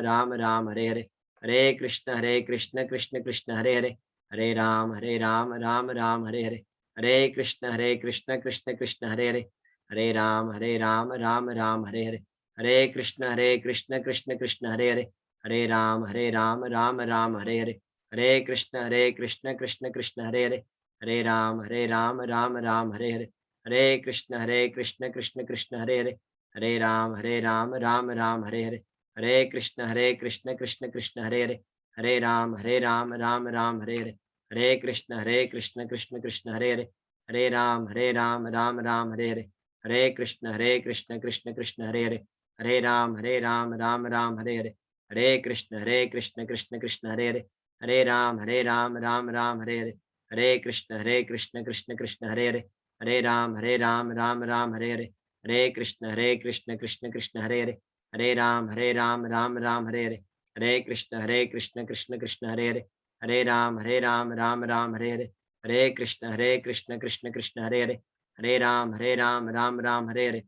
Rama Rama, Hare Hare. Hare Krishna, Krishna Krishna, Hare Hare, Hare Rama, Rama Rama, Hare Hare. Hare Krishna, Krishna Krishna, Hare Hare, Hare Rama, Rama Rama, Hare Hare. Hare Krishna, Krishna Krishna, Hare Hare, Hare Rama, Rama Rama, Hare Hare. Hare Krishna, Krishna Krishna, Hare Hare, Hare Rama, Rama Rama, Hare Hare. Hare Krishna, Krishna Krishna, Hare Hare, Hare Ram Ram Ram Hare Hare, Hare Krishna Krishna Krishna Hare Hare, Hare Ram Ram Ram Hare Hare, Hare Krishna Krishna Krishna Hare Hare, Hare Ram Ram Ram Hare Hare, Hare Krishna Krishna Krishna Hare Hare, Hare Ram Ram Ram Hare Hare, Hare Krishna Krishna Krishna Hare Hare, Hare Ram Ram Ram Hare Hare, Hare Krishna Krishna Krishna Hare Hare, Hare Ram Ram Ram Hare Hare, Hare Krishna Krishna Krishna Hare Hare, Hare Ram Ram Ram Hare Hare, Hare Krishna Krishna Krishna Hare Hare, Hare Ram Ram Ram Hare Hare, Hare Krishna Krishna Krishna Hare Hare, Hare Ram Ram Ram Hare Hare,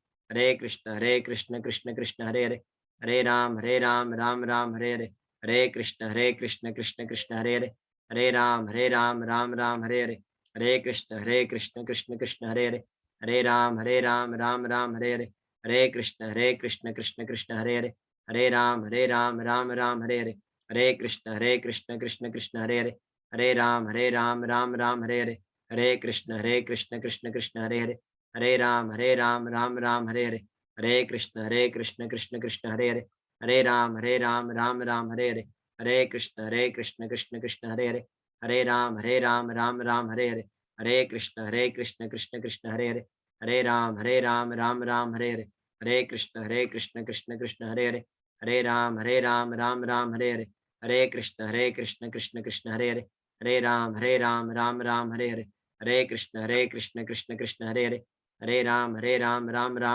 Hare Krishna Krishna Krishna Hare Hare, Hare Ram Ram Ram Hare Hare, Hare Krishna Krishna Krishna Hare Hare, Hare Ram Ram Ram Hare Hare, Hare Krishna Krishna Krishna Hare Hare, Hare Ram Ram Ram Hare Hare, Hare Krishna Krishna Krishna Hare Hare, Hare Ram Ram Ram Hare Hare, Hare Krishna Krishna Krishna Hare Hare, Hare Ram Ram Ram Hare Hare, Hare Krishna Krishna Krishna Hare Hare, Hare Ram Ram Ram Hare Hare, Hare Krishna Krishna Krishna Hare Hare, Hare Ram Ram Ram Hare Hare, Hare Krishna Krishna Krishna Hare Hare, Hare Ram Ram Ram Hare Hare, Hare Krishna Krishna Krishna Hare Hare, Hare Ram Ram Ram Hare Hare, Hare Krishna Krishna Krishna Hare Hare, Hare Ram Ram Ram Hare Hare, Hare Krishna Krishna Krishna Hare Hare, Hare Ram Ram Ram Hare Hare, Hare Krishna Krishna Krishna Hare Hare, Hare Ram Ram Ram Hare Hare, Hare Krishna Krishna Krishna Hare Hare, Hare Ram Ram Ram Hare Hare, Hare Krishna Krishna Krishna Hare Hare, Hare Ram Ram Ram Hare Hare, Hare Krishna Krishna Krishna Hare Hare, Hare Ram Ram Ram Hare Hare,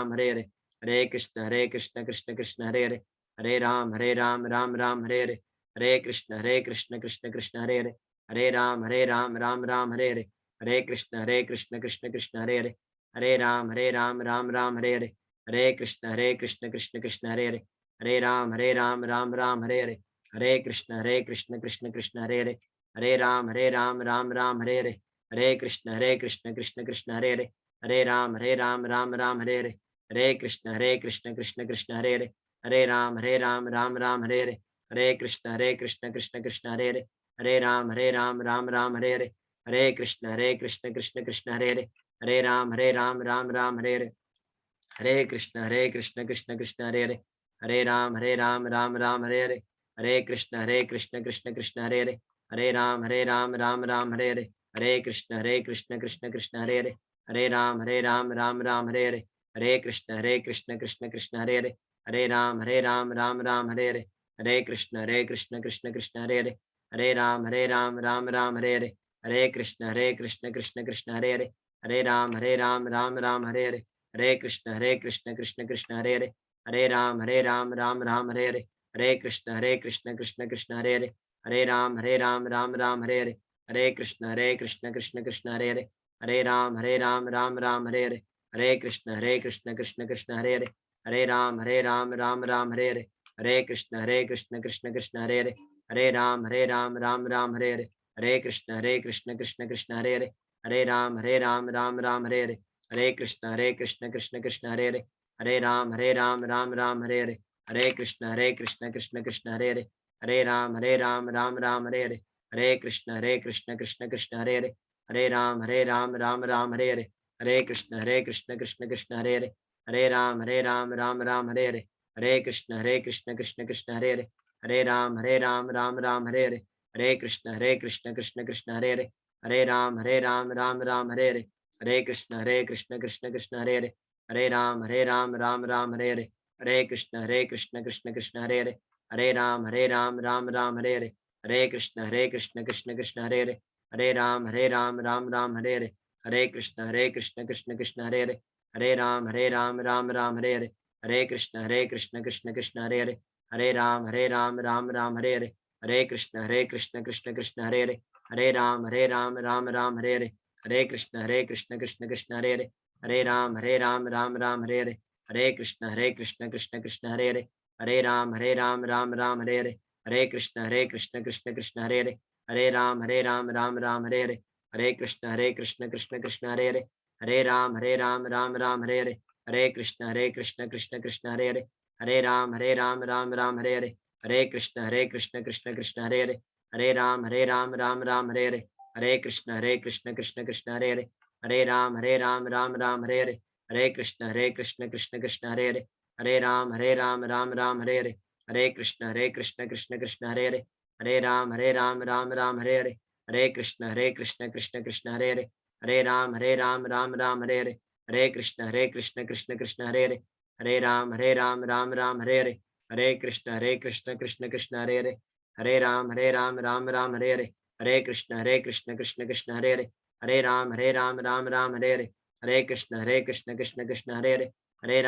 Hare Krishna Krishna Krishna Hare Hare, Hare Ram Ram Ram Hare Hare, Hare Krishna Krishna Krishna Hare Hare, Hare Ram Ram Ram Hare Hare, Hare Krishna Krishna Krishna Hare Hare, Hare Ram Ram Ram Hare Hare, Hare Krishna Krishna Krishna Hare Hare, Hare Ram Ram Ram Hare Hare, Hare Krishna Krishna Krishna Hare Hare, Hare Ram Ram Ram Hare Hare, Hare Krishna Krishna Krishna Hare Hare, Hare Ram Ram Ram Hare Hare, Hare Krishna Krishna Krishna Hare Hare, Hare Ram Ram Ram Hare Hare, Hare Krishna Krishna Krishna Hare Hare, Hare Ram Ram Ram Hare Hare, Hare Krishna Krishna Krishna Hare Hare, Hare Ram Ram Ram Hare Hare, Hare Krishna Krishna Krishna Hare Hare, Hare Ram Ram Ram Hare Hare, Hare Krishna Krishna Krishna Hare Hare, Hare Ram Ram Ram Hare Hare, Hare Krishna Krishna Krishna Hare Hare, Hare Ram Ram Ram Hare Hare, Hare Krishna Krishna Krishna Hare Hare, Hare Ram Ram Ram Hare Hare, Hare Krishna Krishna Krishna Hare Hare, Hare Ram Ram Ram Hare Hare, Hare Krishna Krishna Krishna Hare Hare, Hare Ram Ram Ram Hare Hare, Hare Krishna Krishna Krishna Hare Hare, Hare Ram Ram Ram Hare Hare, Hare Krishna Krishna Krishna Hare Hare, Hare Ram Ram Ram Hare Hare, Hare Krishna Krishna Krishna Hare Hare, Hare Ram Ram Ram Hare Hare, Hare Krishna Krishna Krishna Hare Hare, Hare Ram Ram Ram Hare Hare, Hare Krishna Krishna Krishna Hare Hare, Hare Ram Ram Ram Hare Hare, Hare Krishna Krishna Krishna Hare Hare, Hare Ram Ram Ram Hare Hare, Hare Krishna Krishna Krishna Hare Hare, Hare Ram Ram Ram Hare Hare, Hare Krishna Krishna Krishna Hare Hare, Hare Ram Ram Ram Hare Hare, Hare Krishna Krishna Krishna Hare Hare, Hare Ram Ram Ram Hare Hare, Hare Krishna Krishna Krishna Hare Hare, Hare Ram Ram Ram Hare Hare, Hare Krishna Krishna Krishna Hare Hare, Hare Ram Ram Ram Hare Hare, Hare Krishna Krishna Krishna Hare Hare, Hare Ram Ram Ram Hare Hare, Hare Krishna Krishna Krishna Hare Hare, Hare Ram Ram Ram Hare Hare, Hare Krishna Krishna Krishna Hare Hare, Hare Ram Ram Ram Hare Hare, Hare Krishna Krishna Krishna Hare Hare, Hare Ram Ram Ram Hare Hare, Hare Krishna Krishna Krishna Hare Hare, Hare Ram Ram Ram Hare Hare, Hare Krishna Krishna Krishna Hare Hare, Hare Ram Ram Ram Hare Hare, Hare Krishna Krishna Krishna Hare Hare, Hare Ram Ram Ram Hare Hare, Hare Krishna Krishna Krishna Hare Hare, Hare Ram Ram Ram Hare Hare, Hare Krishna Krishna Krishna Hare Hare, Hare Ram Ram Ram Hare Hare, Hare Krishna Krishna Krishna Hare Hare, Hare Ram Ram Ram Hare Hare, Hare Krishna Krishna Krishna Hare Hare, Hare Ram Ram Ram Hare Hare, Hare Krishna Krishna Krishna Hare Hare, Hare Ram, Ram Ram, Hare Hare, Hare Krishna, Krishna Krishna, Hare Hare, Hare Ram, Ram Ram, Hare Hare, Hare Krishna, Krishna Krishna, Hare Hare, Hare Ram, Ram Ram, Hare Hare, Hare Krishna, Krishna Krishna, Hare Hare, Hare Ram, Ram Ram, Hare Hare, Hare Krishna, Krishna Krishna, Hare Hare, Hare Ram, Ram Ram, Hare Hare, Hare Krishna, Krishna Krishna, Hare Hare, Hare Ram, Ram, Hare Hare, Hare Krishna, Krishna Krishna, Hare Hare, Hare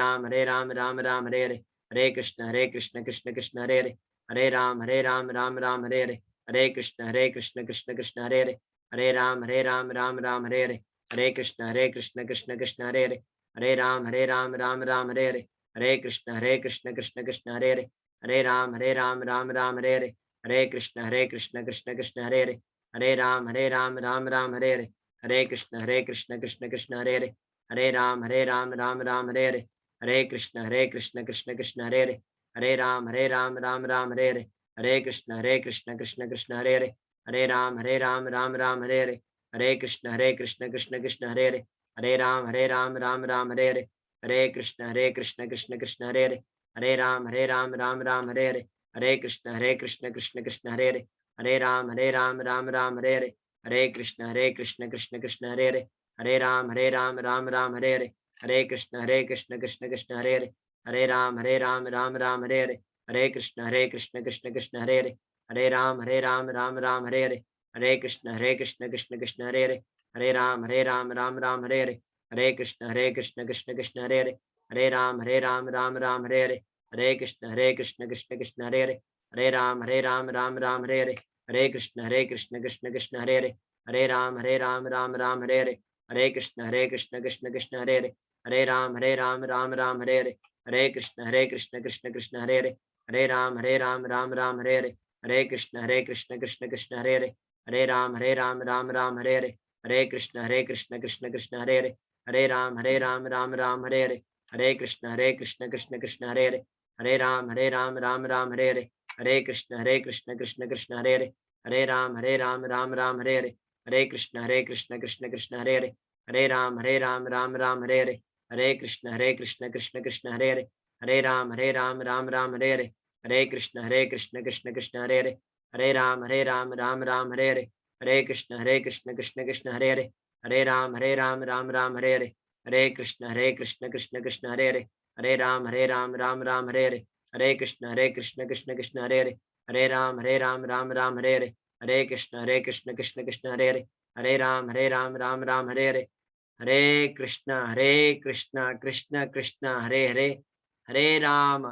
Ram, Ram, Hare Hare, Hare Krishna, Krishna Krishna, Hare Hare, Hare Ram, Ram, Hare Hare, Hare Krishna, Krishna Krishna, Hare Hare, Hare Ram, Ram, Hare Hare, Hare Krishna, Krishna Krishna, Hare Hare, Hare Ram, Ram, Hare Hare, Hare Krishna, Krishna Krishna, Hare Hare, Hare Ram, Ram, Hare Hare, Hare Krishna, Krishna Krishna, Hare Hare, Hare Ram, Ram, Hare Hare, Hare Krishna, Krishna Krishna, Hare Hare, Hare Ram, Ram, Hare Hare, Hare Krishna, Krishna Krishna, Hare Hare, Hare Ram, Ram, Hare Hare, Hare Krishna, Krishna Krishna, Hare Hare, Hare Ram, Ram, Hare Hare, Hare Krishna, Krishna Krishna, Hare Hare, Hare Ram, Ram, Hare Hare, Hare Krishna, Krishna Krishna, Hare Hare, Hare Ram, Ram, Hare Hare, Hare Krishna, Krishna Krishna, Hare Hare, Hare Ram, Ram, Hare Hare, Hare Krishna, Krishna Krishna, Hare Hare, Hare Ram, Ram, Hare Hare, Hare Krishna, Krishna Krishna, Hare Hare, Hare Ram, Ram, Hare Hare, Hare Krishna, Krishna Krishna, Hare Hare, Hare Ram, Ram, Hare Hare, Hare Krishna, Krishna Krishna, Hare Hare, Hare Ram, Ram, Hare Hare, Hare Krishna, Krishna Krishna, Hare Hare, Hare Ram, Ram, Hare Hare, Hare Krishna, Krishna Krishna, Hare Hare, Hare Ram, Ram, Hare Hare, Hare Krishna, Krishna Krishna, Hare Hare, Hare Ram, Ram, Hare Hare, Hare Krishna, Krishna Krishna, Hare Hare, Hare Ram, Ram, Hare Hare, Hare Krishna, Krishna Krishna, Hare Hare, Hare Ram, Ram, Hare Hare, Hare Krishna, Krishna Krishna, Hare Hare, Hare Ram, Ram, Hare Hare, Hare Krishna, Krishna Krishna, Hare Hare, Hare Ram, Ram, Hare Hare, Hare Krishna, Krishna Krishna, Hare Hare, Hare Ram, Ram, Hare Hare, Hare Krishna, Krishna Krishna, Hare Hare, Hare Ram, Ram, Hare Hare, Hare Krishna, Krishna Krishna, Hare Hare, Hare Ram, Ram, Hare Hare, Hare Krishna, Krishna Krishna, Hare Hare, Hare Ram, Ram, Hare Hare, Hare Krishna, Krishna Krishna, Hare Hare, Hare Ram, Ram, Hare Hare, Hare Krishna, Krishna Krishna, Hare Hare, Hare Ram, Ram, Hare Hare, Hare Krishna, Krishna Krishna, Hare Hare, Hare Ram, Ram, Hare Hare, Hare Krishna, Krishna Krishna, Hare Hare, Hare Ram, Ram, Hare Hare, Hare Krishna, Krishna Krishna, Hare Hare, Hare Ram, Ram, Hare Hare, Hare Krishna, Krishna Krishna, Hare Hare, Hare Ram,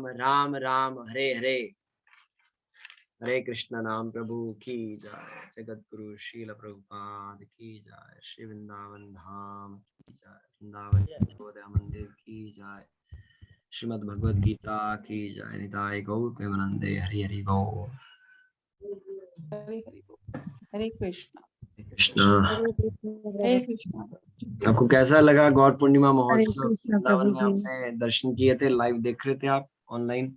Ram, Ram, Hare Hare. हरे कृष्ण नाम प्रभु की जय, जगत गुरु श्रील प्रभुपाद की जय, श्री वृंदावन धाम की जय, वृंदावन गोदया मंदिर की जय, श्रीमद् भगवद गीता की जय, निताय गौर प्रेमानंदे, हरि हरि बोल। Hare Krishna. Krishna, Hare Krishna. आपको कैसा लगा गौर पूर्णिमा हरे महोत्सव? कृष्ण वृंदावन प्रभु में जी। आपने दर्शन किए थे, लाइव देख रहे थे आप ऑनलाइन?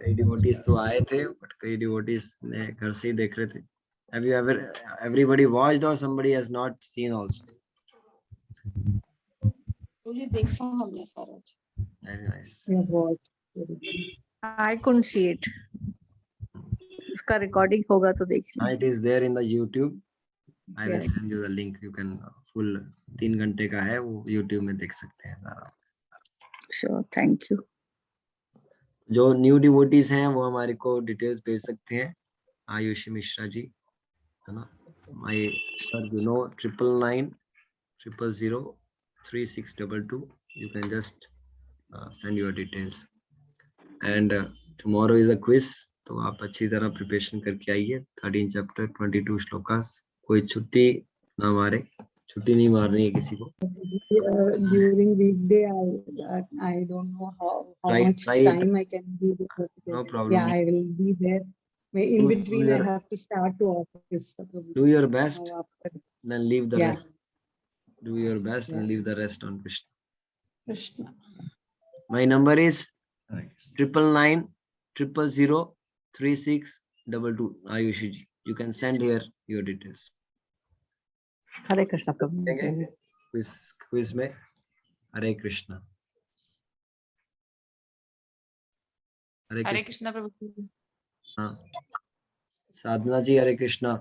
कई डिवोटीज तो आए थे, बट कई डिवोटीज ने घर से ही देख रहे थे। Have you ever, everybody watched or somebody has not seen also? मुझे देखा हमने सारा। Very nice. I couldn't see it. उसका रिकॉर्डिंग होगा तो देख लेंगे। It is there in the YouTube. I will Yes. send you the link. You can full 3 घंटे का है, वो YouTube में देख सकते हैं सारा। Sure, thank you. जो न्यू डिवोटीज हैं वो हमारे को डिटेल्स भेज सकते हैं, आयुषी मिश्रा जी, है ना? My sir, you know 9990003622. You can just send your details. And tomorrow is a quiz, तो आप अच्छी तरह प्रिपरेशन करके आइए। 13 चैप्टर 22 श्लोकास। कोई छुट्टी ना मारे, छुट्टी नहीं मारनी है किसी को। During weekday, I don't know how much time I can be there. No problem. Yeah, I will be there. In between, I have to start to office. Do your best, then leave the Yeah. rest. Do your best and leave the rest on Krishna. Krishna. My number is 9990003622. Ayushi ji, you can send here your details. Hare Krishna Prabhu. quiz में हरे कृष्णा। हरे कृष्णा प्रभु जी। हाँ, साधना जी हरे कृष्णा।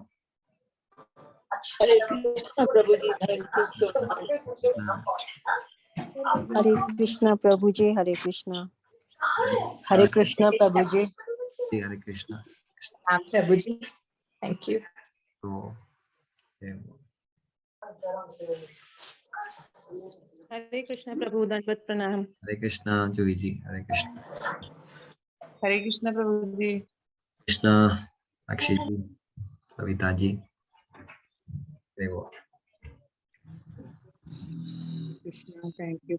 हरे कृष्णा प्रभु जी, thank you so हरे कृष्णा प्रभु जी, हरे कृष्णा। हरे कृष्णा प्रभु जी। हरे कृष्णा। हाँ प्रभु जी, thank you. तो हरे कृष्णा प्रभु, दंडवत प्रणाम। हरे कृष्णा जूही जी, हरे कृष्णा। हरे कृष्णा प्रभु जी। कृष्णा अक्षय जी, सविता जी, देखो Krishna, thank you.